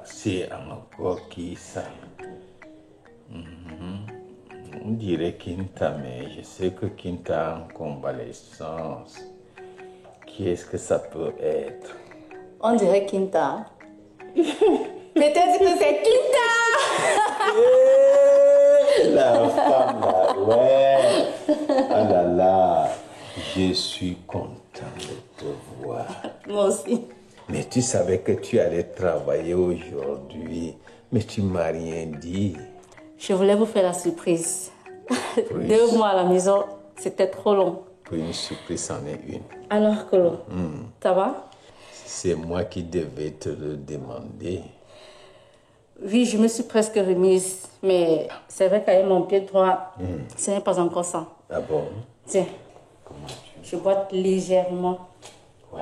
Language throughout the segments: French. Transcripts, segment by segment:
C'est encore qui ça? On dirait Kinta, mais je sais que Kinta en convalescence. Qui est-ce que ça peut être? On dirait Kinta. Peut-être que c'est Kinta. La femme là, ouais. Ah là là, je suis content de te voir. Moi aussi. Mais tu savais que tu allais travailler aujourd'hui, mais tu m'as rien dit. Je voulais vous faire la surprise. 2 mois à la maison, c'était trop long. Pour une surprise, c'en est une. Alors, Kolo, ça va? C'est moi qui devais te le demander. Oui, je me suis presque remise, mais c'est vrai qu'avec mon pied droit, ce n'est pas encore ça. Ah bon? Tiens, Comment je boite légèrement. Ouais.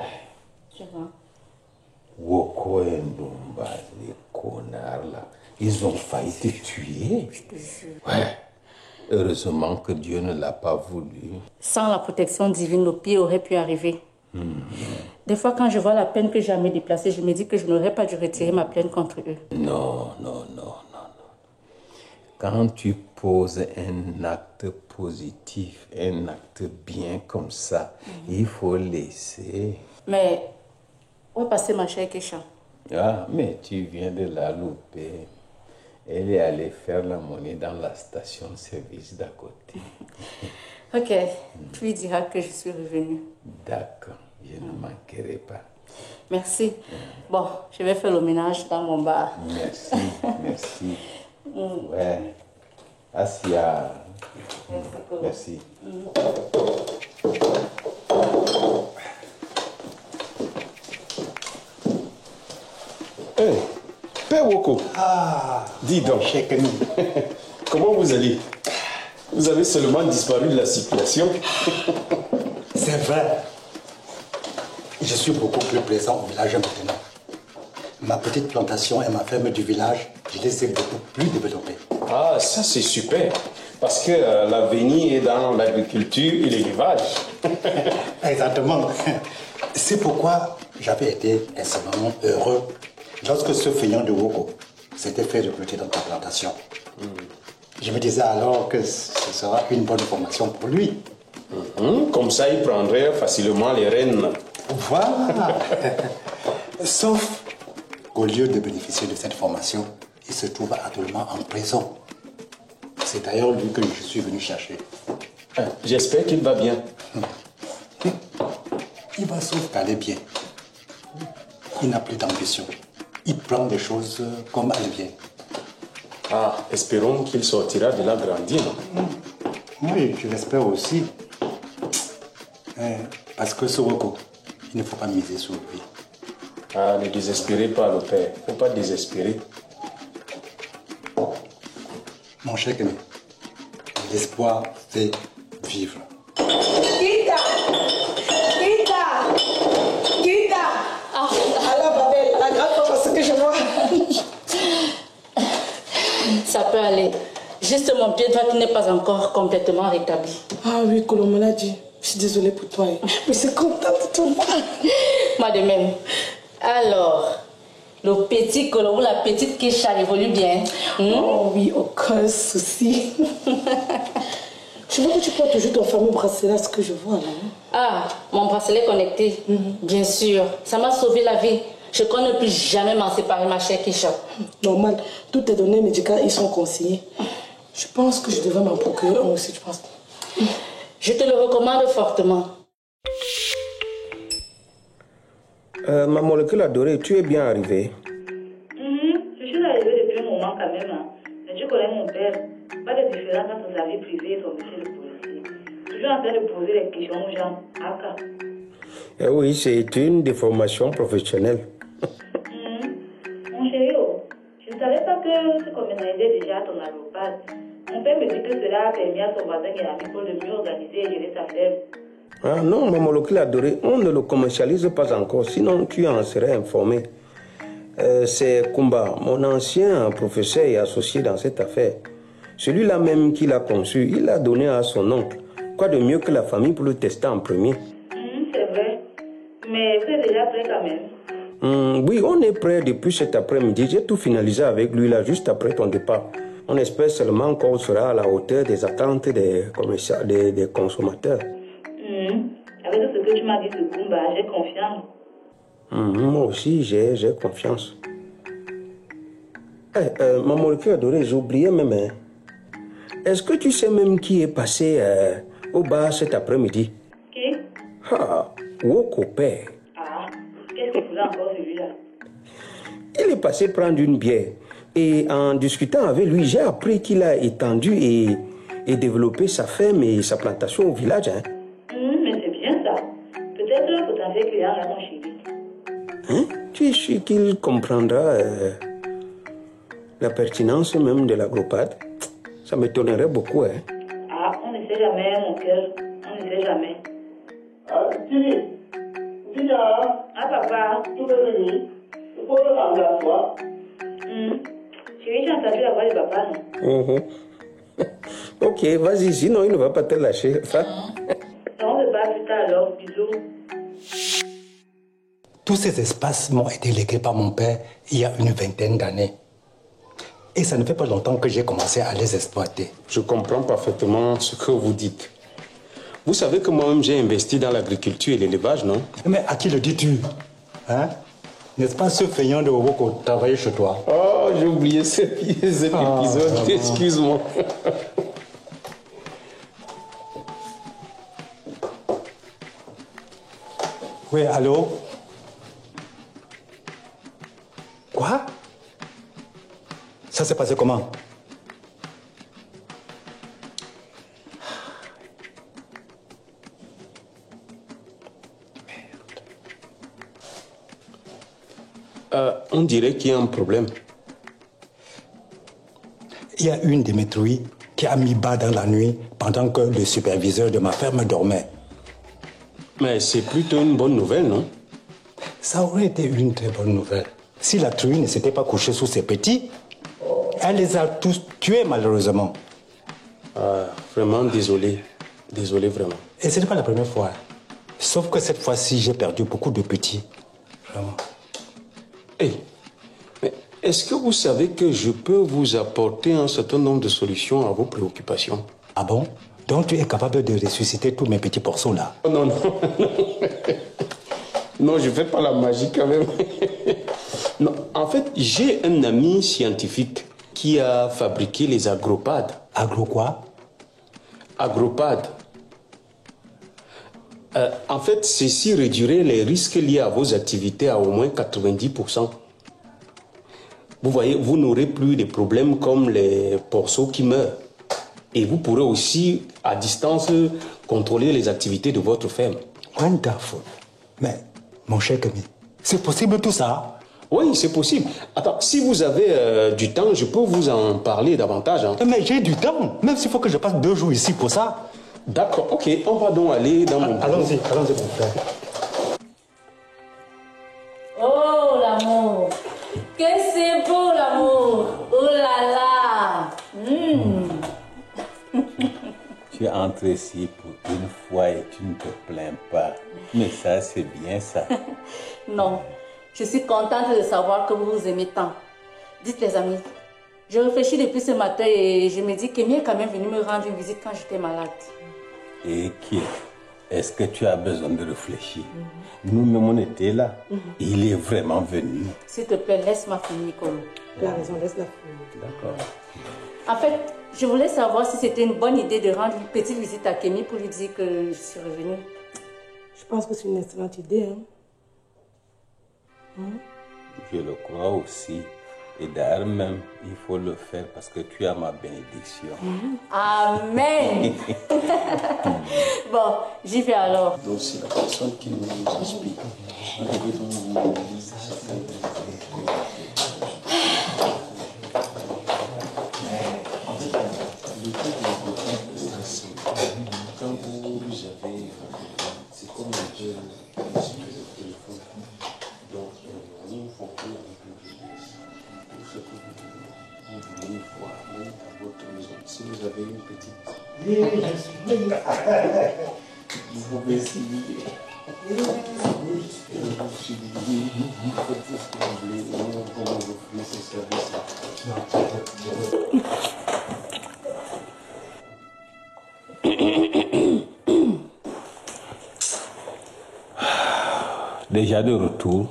Tu vois? Woko et Ndumba, les connards là, ils ont failli te tuer. Je te jure. Ouais. Heureusement que Dieu ne l'a pas voulu. Sans la protection divine, le pire aurait pu arriver. Des fois, quand je vois la peine que j'ai à me déplacer, je me dis que je n'aurais pas dû retirer ma plainte contre eux. Non. Quand tu poses un acte positif, un acte bien comme ça, il faut laisser. Mais, où est passée ma chère Kesha? Ah, mais tu viens de la louper. Elle est allée faire la monnaie dans la station-service d'à côté. Ok, tu lui diras que je suis revenue. D'accord, je ne manquerai pas. Merci. Bon, je vais faire le ménage dans mon bar. Merci. Ouais. Asia. Merci. Hey, Père Woko. Ah, dis donc. cher Camille. Comment vous allez? Vous avez seulement disparu de la circulation. C'est vrai. Je suis beaucoup plus présent au village maintenant. Ma petite plantation et ma ferme du village, je les ai beaucoup plus développées. Ah, ça c'est super. Parce que l'avenir est dans l'agriculture et l'élevage. Exactement. C'est pourquoi j'avais été extrêmement heureux lorsque ce feignant de Woko s'était fait recruter dans ta plantation. Je me disais alors que ce sera une bonne formation pour lui. Comme ça, il prendrait facilement les rênes. Voilà. Sauf qu'au lieu de bénéficier de cette formation, il se trouve actuellement en prison. C'est d'ailleurs lui que je suis venu chercher. J'espère qu'il va bien. Il va sauf qu'aller bien. Il n'a plus d'ambition. Il prend des choses comme elle vient. Ah, espérons qu'il sortira de là grandi, non? Oui, je l'espère aussi. Parce que ce Woko, il ne faut pas miser sur lui. Ah, ne désespérez pas, le père. Il ne faut pas désespérer. Mon cher Kenny, l'espoir fait vivre. Kita! Ah, alors, Babel, la grande fois, ce que je vois. Ça peut aller. Juste mon pied droit qui n'est pas encore complètement rétabli. Ah oui, Colombo l'a dit. Je suis désolée pour toi. Mais c'est content pour toi. Moi de même. Alors, le petit Colombo, la petite Kesha évolue bien. Oh oui, aucun souci. Je vois que tu portes toujours ton fameux bracelet, ce que je vois là. Ah, mon bracelet connecté. Bien sûr. Ça m'a sauvé la vie. Je crois ne plus jamais m'en séparer, ma chère Kesha. Normal. Toutes tes données médicales, ils sont conseillés. Je pense que je devrais m'en procurer un aussi, tu penses? Je te le recommande fortement. Ma molécule adorée, tu es bien arrivée. Je suis arrivée depuis un moment quand même. Mais tu connais mon père. Pas de différence entre sa vie privée et son métier de policier. Toujours en train de poser des questions aux gens. Aka. Eh oui, c'est une déformation professionnelle. Mon chéri, je ne savais pas que tu communalisais déjà ton allopathie. Mon père me dit que cela a permis à son voisin et ami Paul de mieux organiser et gérer sa ferme. Ah non, ma molécule adorée, on ne le commercialise pas encore, sinon tu en serais informé. C'est Kumba, mon ancien professeur et associé dans cette affaire. Celui-là même qui l'a conçu, il l'a donné à son oncle. Quoi de mieux que la famille pour le tester en premier? C'est vrai. Mais vous êtes déjà prêt quand même? Oui, on est prêt depuis cet après-midi. J'ai tout finalisé avec lui là, juste après ton départ. On espère seulement qu'on sera à la hauteur des attentes des consommateurs. Avec tout ce que tu m'as dit, Kumba, j'ai confiance. Moi aussi, j'ai confiance. Maman, le cœur adoré, j'ai oublié même. Hein. Est-ce que tu sais même qui est passé au bar cet après-midi? Qui? Woko Père. Qu'est-ce que vous avez encore celui-là? Il est passé prendre une bière. Et en discutant avec lui, j'ai appris qu'il a étendu et développé sa ferme et sa plantation au village. Hein. Mais c'est bien ça. Peut-être le potentiel client est mon chéri. Hein? Tu es sûr qu'il comprendra la pertinence même de l'agropade? Ça m'étonnerait beaucoup. Hein? On ne sait jamais, mon cœur. On ne sait jamais. Papa. Tu veux venir? Il faut le rendre à toi. Chérie, j'ai entendu la voix de papa, non? Ok, vas-y, sinon il ne va pas te lâcher. On se bat plus tard alors. Bisous. Tous ces espaces m'ont été légués par mon père il y a une vingtaine d'années. Et ça ne fait pas longtemps que j'ai commencé à les exploiter. Je comprends parfaitement ce que vous dites. Vous savez que moi-même j'ai investi dans l'agriculture et l'élevage, non? Mais à qui le dis-tu? Hein? N'est-ce pas ce feignant de Woko travaillait chez toi? Oh, j'ai oublié cet épisode, excuse-moi. Oui, allô? Quoi? Ça s'est passé comment? On dirait qu'il y a un problème. Il y a une de mes truies qui a mis bas dans la nuit pendant que le superviseur de ma ferme dormait. Mais c'est plutôt une bonne nouvelle, non? Ça aurait été une très bonne nouvelle. Si la truie ne s'était pas couchée sous ses petits, elle les a tous tués malheureusement. Vraiment désolé. Désolé vraiment. Et ce n'est pas la première fois. Sauf que cette fois-ci, j'ai perdu beaucoup de petits. Vraiment. Mais est-ce que vous savez que je peux vous apporter un certain nombre de solutions à vos préoccupations? Ah bon? Donc tu es capable de ressusciter tous mes petits porceaux là? Non. Non, je ne fais pas la magie quand même. Non, en fait, j'ai un ami scientifique qui a fabriqué les agropades. Agro quoi? Agropades. En fait, ceci réduirait les risques liés à vos activités à au moins 90%. Vous voyez, vous n'aurez plus de problèmes comme les porceaux qui meurent. Et vous pourrez aussi, à distance, contrôler les activités de votre ferme. Wonderful. Mais, mon cher Camille, c'est possible tout ça? Oui, c'est possible. Attends, si vous avez du temps, je peux vous en parler davantage. Hein. Mais j'ai du temps, même s'il faut que je passe 2 jours ici pour ça. D'accord, ok, on va donc aller dans mon... Allons-y, mon frère. Oh, l'amour. Que c'est beau, l'amour. Oh là là. Tu entres ici pour une fois et tu ne te plains pas. Mais ça, c'est bien ça. Non, je suis contente de savoir que vous vous aimez tant. Dites les amis, je réfléchis depuis ce matin et je me dis qu'Emile est quand même venu me rendre une visite quand j'étais malade. Et qui est-ce que tu as besoin de réfléchir? Nous-mêmes, on était là. Il est vraiment venu. S'il te plaît, laisse-moi finir, Nicolo. Tu as raison, laisse-la finir. D'accord. En fait, je voulais savoir si c'était une bonne idée de rendre une petite visite à Kémy pour lui dire que je suis revenue. Je pense que c'est une excellente idée. Je le crois aussi. Et d'ailleurs même, il faut le faire parce que tu as ma bénédiction. Amen. Bon, j'y vais alors. Donc c'est la personne qui nous explique. Quand vous avez... C'est comme un peu... Donc, nous fonctionnons avec le avez une petite. Oui, je suis là. Vous pouvez civiliser. Déjà de retour,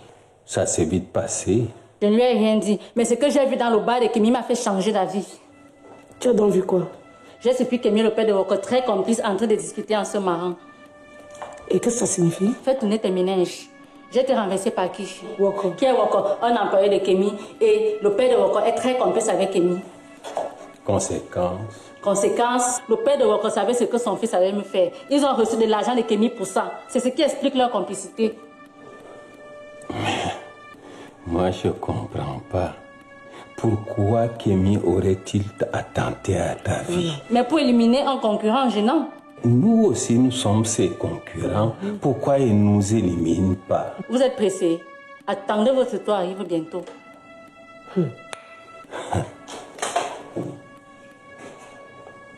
ça s'est vite passé. Je ne lui ai rien dit, mais ce que j'ai vu dans le bar de Kémy m'a fait changer d'avis. Tu as donc vu quoi? J'ai surpris Kémy, le père de Woko, très complice, en train de discuter en se marrant. Et qu'est-ce que ça signifie? Fais tourner tes méninges. J'ai été renversée par qui? Woko. Qui est Woko? Un employé de Kémy. Et le père de Woko est très complice avec Kémy. Conséquence, le père de Woko savait ce que son fils allait me faire. Ils ont reçu de l'argent de Kémy pour ça. C'est ce qui explique leur complicité. Mais moi, je ne comprends pas. Pourquoi Kémy aurait-il attenté à ta vie? Mais pour éliminer un concurrent gênant. Nous aussi, nous sommes ses concurrents. Pourquoi il ne nous élimine pas? Vous êtes pressé. Attendez, votre tour arrive bientôt.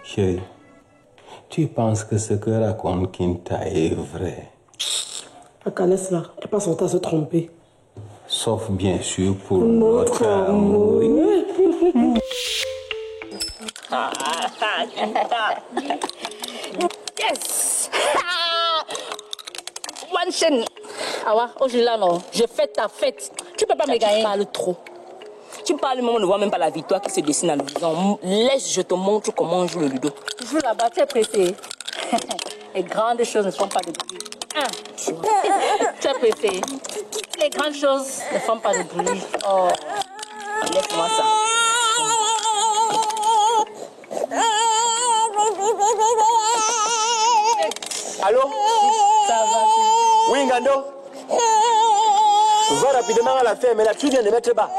Chérie, tu penses que ce que raconte Kinta est vrai? Laisse là, elle n'est pas censée se tromper. Sauf bien sûr pour notre amour. Yes! One chaîne. Awa, aujourd'hui là, non, je fais ta fête. Tu peux pas me gagner. Tu parles trop. Tu parles, mais on ne voit même pas la victoire qui se dessine à l'horizon. Laisse, je te montre comment on joue le ludo. Joue là-bas, tu es pressé. Les grandes choses ne font pas de bruit. Tu es pressé. Les grandes choses ne font pas de bruit. Oh, laisse-moi ça. Allô? Ça va. Oui, Ngando? Va rapidement à la ferme, là, tu viens de mettre bas.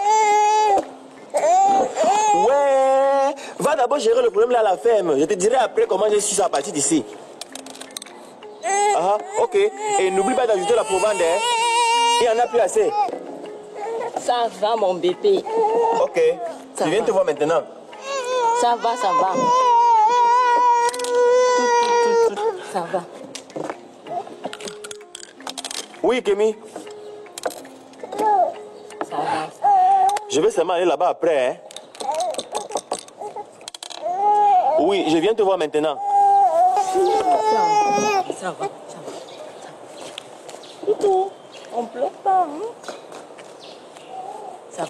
Ouais, va d'abord gérer le problème là à la ferme. Je te dirai après comment je suis à partir d'ici. Ah, ok. Et n'oublie pas d'ajouter la provende, hein. Il y en a plus assez. Ça va, mon bébé. Ok. Je viens te voir maintenant. Ça va, ça va. Ça va. Oui, Kémy. Ça va. Je vais seulement aller là-bas après, hein. Oui, je viens te voir maintenant. Ça va. On ne pleure pas, hein? Ça va.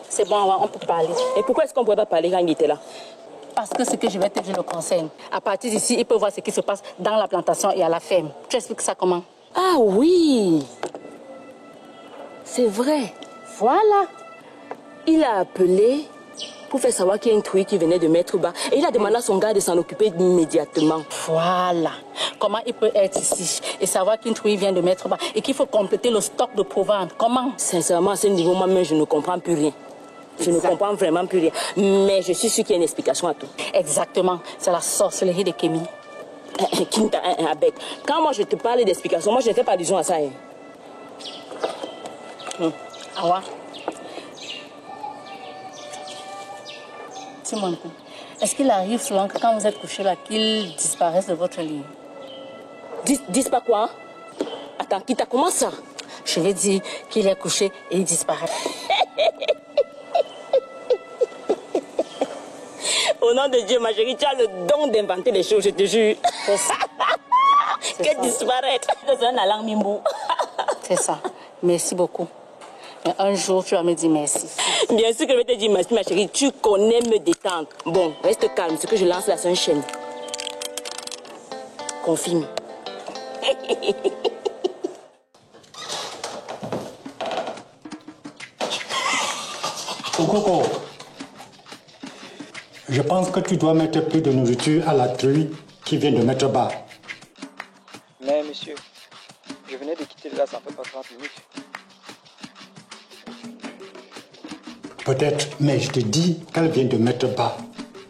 C'est bon, on peut parler. Et pourquoi est-ce qu'on ne pourrait pas parler quand il était là? Parce que ce que je vais te dire le concerne. À partir d'ici, il peut voir ce qui se passe dans la plantation et à la ferme. Tu expliques ça comment? Ah oui! C'est vrai. Voilà. Il a appelé pour faire savoir qu'il y a une truie qui venait de mettre bas. Et il a demandé à son gars de s'en occuper immédiatement. Voilà. Comment il peut être ici et savoir qu'une truie vient de mettre bas et qu'il faut compléter le stock de provende? Comment? Sincèrement, à ce niveau, moi-même, je ne comprends plus rien. Je ne comprends vraiment plus rien. Mais je suis sûre qu'il y a une explication à tout. Exactement. C'est la sorcellerie de Kémy. Kinta, Abek. Quand moi je te parle d'explication, moi je ne fais pas allusion à ça. Hein. Awa. Dis-moi un peu. Est-ce qu'il arrive souvent que quand vous êtes couché là, qu'il disparaisse de votre lit? Disparaît quoi? Attends, Kinta, comment ça? Je vais dire qu'il est couché et il disparaît. Au nom de Dieu, ma chérie, tu as le don d'inventer des choses, je te jure. Qu'elle disparaît. C'est un alarme mimbo. C'est ça. Merci beaucoup. Mais un jour, tu vas me dire merci. Bien sûr que je vais te dire merci, ma chérie. Tu connais me détendre. Bon, reste calme. Ce que je lance là, c'est une chaîne. Confirme. Coco, je pense que tu dois mettre plus de nourriture à la truie qui vient de mettre bas. Mais monsieur, je venais de quitter là, ça fait pas 30 minutes. Peut-être, mais je te dis qu'elle vient de mettre bas.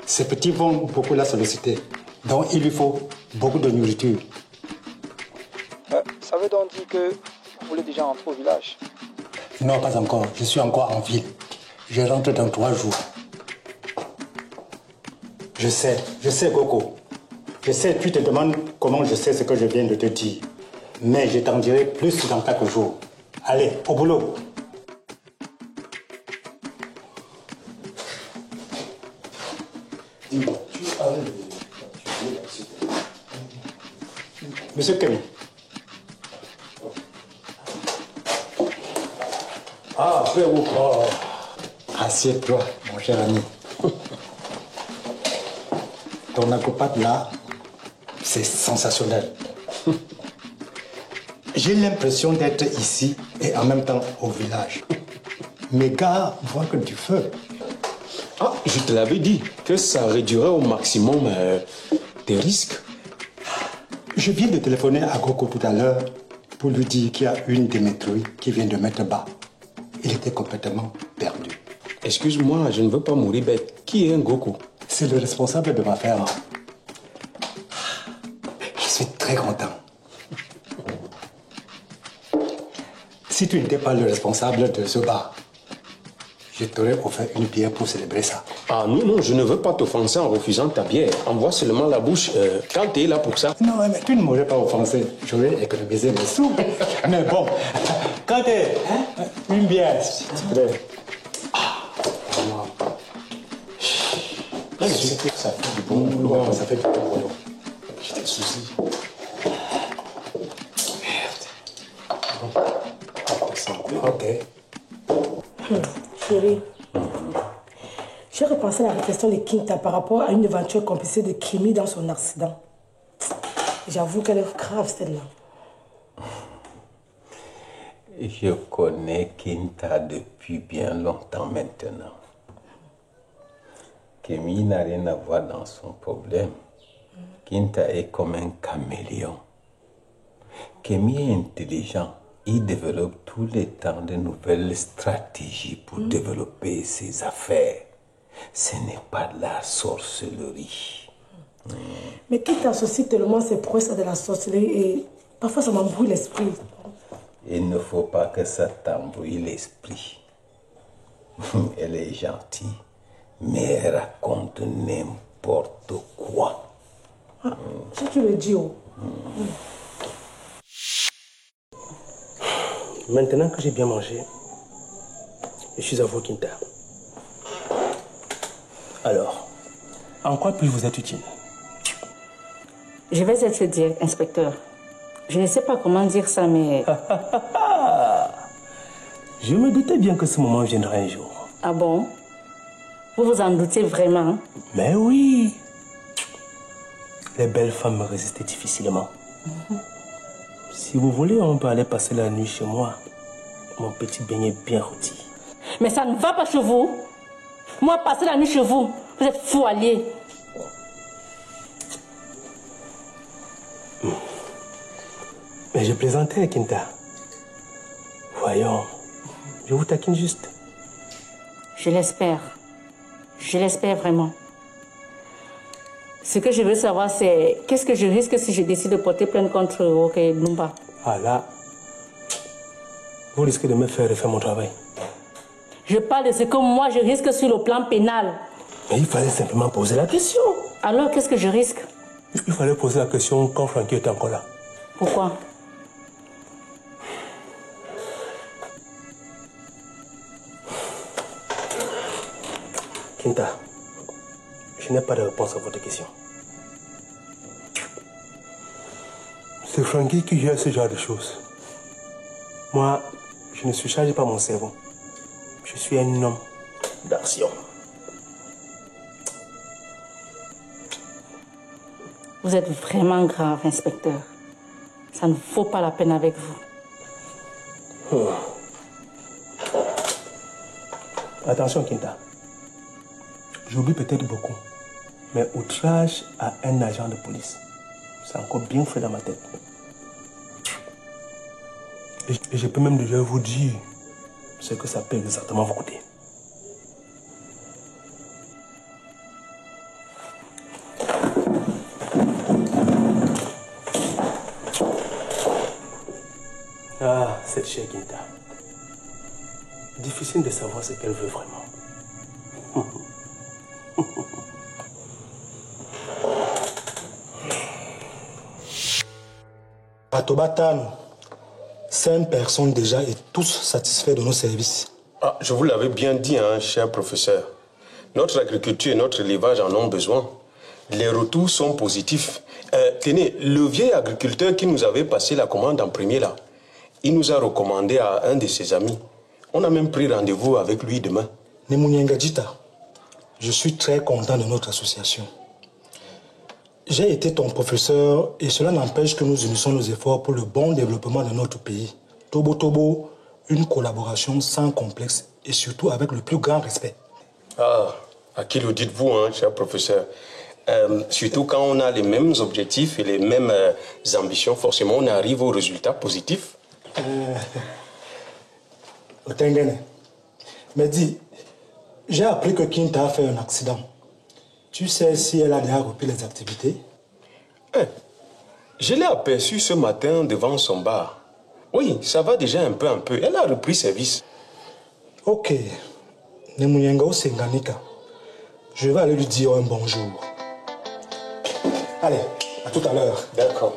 Ces petits vont beaucoup la solliciter. Donc il lui faut beaucoup de nourriture. que vous voulez déjà rentrer au village. Non, pas encore. Je suis encore en ville. Je rentre dans 3 jours. Je sais, Coco. Je sais, tu te demandes comment je sais ce que je viens de te dire. Mais je t'en dirai plus dans 4 jours. Allez, au boulot. Monsieur Kemi. Ah, frère, oh. Assieds-toi, mon cher ami. Ton acropate là, c'est sensationnel. J'ai l'impression d'être ici et en même temps au village. Mes gars voient que du feu. Ah, je te l'avais dit que ça réduirait au maximum tes risques. Je viens de téléphoner à Coco tout à l'heure pour lui dire qu'il y a une de mes truies qui vient de mettre bas. Il était complètement perdu. Excuse-moi, je ne veux pas mourir bête. Qui est un Goku? C'est le responsable de ma ferme. Je suis très content. Si tu n'étais pas le responsable de ce bar, je t'aurais offert une bière pour célébrer ça. Ah non, je ne veux pas t'offenser en refusant ta bière. Envoie seulement la bouche quand tu es là pour ça. Non, mais tu ne m'aurais pas offensé. J'aurais économisé mes sous. Mais bon, quand tu es... une bière, s'il te plaît. Je sais que ça fait du bon boulot. Non, ça fait du bon boulot. J'ai des soucis. Ok. Chérie, j'ai repensé à la question de Kinta par rapport à une éventuelle complicité de Kémy dans son accident. J'avoue qu'elle est grave, celle-là. Je connais Kinta depuis bien longtemps maintenant. Kémy n'a rien à voir dans son problème. Kinta est comme un caméléon. Kémy est intelligent. Il développe tout le temps de nouvelles stratégies pour développer ses affaires. Ce n'est pas de la sorcellerie. Mais Kinta associe tellement ses prouesses à de la sorcellerie et parfois ça m'embrouille l'esprit. Il ne faut pas que ça t'embrouille l'esprit. Elle est gentille, mais elle raconte n'importe quoi. Ah, si tu le dis, oh. Maintenant que j'ai bien mangé, je suis à vous, Kinta. Alors, en quoi puis-je vous être utile? Je vais être dire, inspecteur. Je ne sais pas comment dire ça, mais... Je me doutais bien que ce moment viendrait un jour. Ah bon? Vous vous en doutez vraiment? Mais oui. Les belles femmes me résistaient difficilement. Si vous voulez, on peut aller passer la nuit chez moi. Mon petit beignet bien rôti. Mais ça ne va pas chez vous. Moi, passer la nuit chez vous, vous êtes fou allié. Mais je plaisantais, Kinta. Voyons, je vous taquine juste. Je l'espère. Je l'espère vraiment. Ce que je veux savoir, c'est qu'est-ce que je risque si je décide de porter plainte contre Roque Lumba? Ah là, vous risquez de me faire refaire mon travail. Je parle de ce que moi je risque sur le plan pénal. Mais il fallait simplement poser la question. Alors qu'est-ce que je risque? Il fallait poser la question quand Francky était encore là. Pourquoi? Kinta, je n'ai pas de réponse à votre question. C'est Francky qui gère ce genre de choses. Moi, je ne suis chargé par mon cerveau. Je suis un homme d'action. Vous êtes vraiment grave, inspecteur. Ça ne vaut pas la peine avec vous. Attention, Kinta. J'oublie peut-être beaucoup. Mais outrage à un agent de police, c'est encore bien fait dans ma tête. Et je peux même déjà vous dire ce que ça peut exactement vous coûter. difficile de savoir ce qu'elle veut vraiment. À Tobatano, 5 personnes déjà et tous satisfaits de nos services. Ah, je vous l'avais bien dit, hein, cher professeur. Notre agriculture et notre élevage en ont besoin. Les retours sont positifs. Tenez, le vieil agriculteur qui nous avait passé la commande en premier là, il nous a recommandé à un de ses amis. On a même pris rendez-vous avec lui demain. Nemunyengadjita, je suis très content de notre association. J'ai été ton professeur et cela n'empêche que nous unissons nos efforts pour le bon développement de notre pays. Tobo Tobo, une collaboration sans complexe et surtout avec le plus grand respect. Ah, à qui le dites-vous, hein, cher professeur? Surtout quand on a les mêmes objectifs et les mêmes ambitions, forcément on arrive aux résultats positifs. Otengene, mais dis, j'ai appris que Kinta a fait un accident. Tu sais si elle a déjà repris les activités? Je l'ai aperçue ce matin devant son bar. Oui, ça va déjà un peu. Elle a repris service. Ok. Nemunyenga Senganika. Je vais aller lui dire un bonjour. Allez, à tout à l'heure. D'accord.